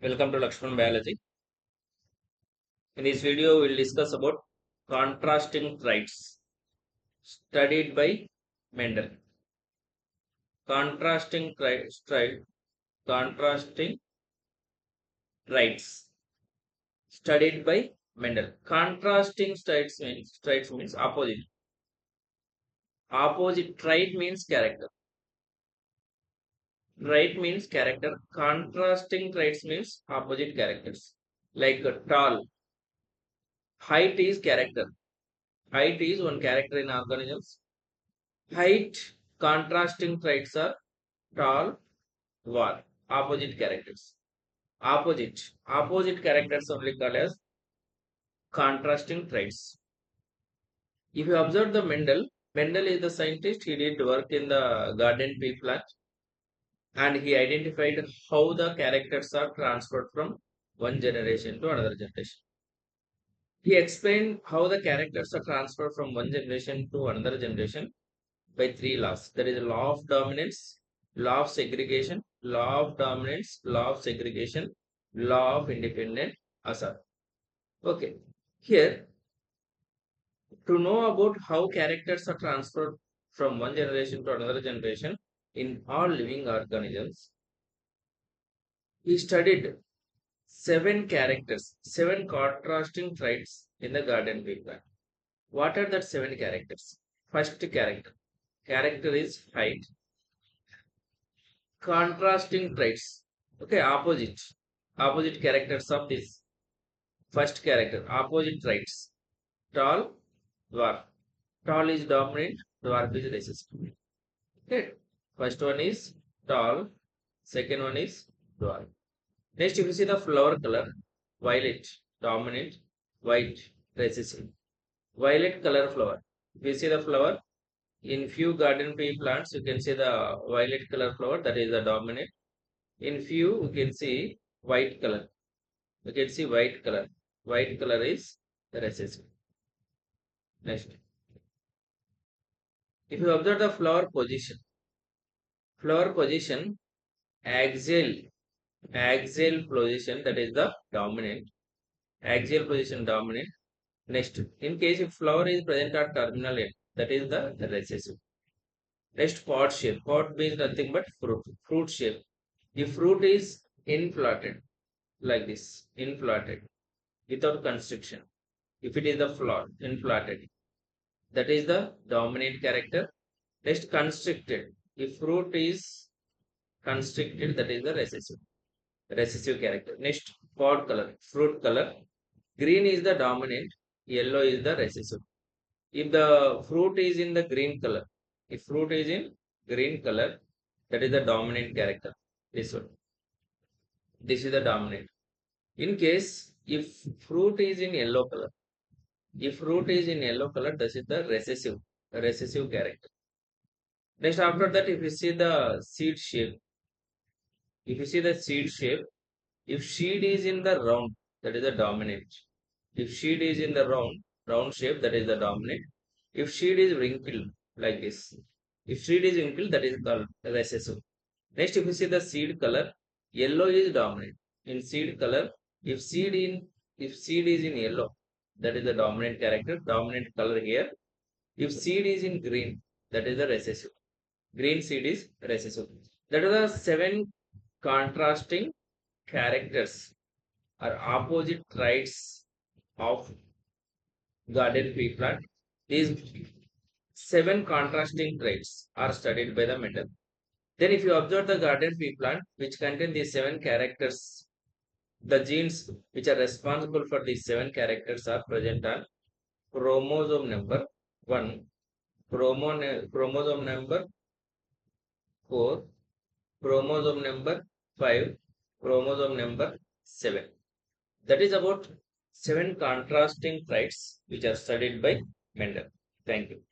Welcome to Lakshman Biology. In this video, we'll discuss about contrasting traits studied by Mendel. Contrasting contrasting traits studied by Mendel. Contrasting traits means opposite. Opposite trait means character. Trait means character. Contrasting traits means opposite characters. Like tall. Height is character. Height is one character in organisms. Height contrasting traits are tall, war, opposite characters. Opposite characters only called as contrasting traits. If you observe the Mendel is the scientist. He did work in the garden pea plant and he identified how the characters are transferred from one generation to another generation. He explained how the characters are transferred from one generation to another generation by three laws. There is a law of dominance, law of segregation, law of dominance, law of segregation, law of independent asset. Okay. Here, to know about how characters are transferred from one generation to another generation in all living organisms, he studied seven contrasting traits in the garden pea plant. What are that seven characters? First character. Character is height. Contrasting traits. Okay, opposite characters of this first character. Opposite traits. Tall, dwarf. Tall is dominant, dwarf is resistant. Okay, first one is tall, second one is dwarf. Next, if you see the flower color, violet, dominant, white, recessive. Violet color flower. If you see the flower, in few garden pea plants, you can see the violet color flower, that is the dominant. In few, you can see white color. You can see white color. White color is recessive. Next, if you observe the flower position, axial position, that is the dominant. Axial position dominant. Next, in case if flower is present at terminal end, that is the recessive. Next, pod shape. Pod means nothing but fruit. Fruit shape. The fruit is inflated like this, inflated without constriction. If it is the flower, inflated, that is the dominant character. Next, constricted. If fruit is constricted, that is the recessive character. Next, pod color, fruit color. Green is the dominant, yellow is the recessive. If the fruit is in the green color, if fruit is in green color, that is the dominant character. This one. This is the dominant. In case if fruit is in yellow color, if fruit is in yellow color, this is the recessive character. Next, after that, if you see the seed shape, if you see the seed shape, if seed is in the round, that is the dominant. If seed is in the round shape, that is the dominant. If seed is wrinkled like this, if seed is wrinkled, that is called recessive. Next, if you see the seed color, yellow is dominant. In seed color, if seed is in yellow, that is the dominant character, dominant color here. If seed is in green, that is the recessive. Green seed is recessive. That are the seven contrasting characters or opposite traits of garden pea plant. These seven contrasting traits are studied by the Mendel. Then if you observe the garden pea plant, which contain these seven characters, the genes which are responsible for these seven characters are present on chromosome number 1, chromosome number 4, chromosome number 5, chromosome number 7. That is about seven contrasting traits which are studied by Mendel. Thank you.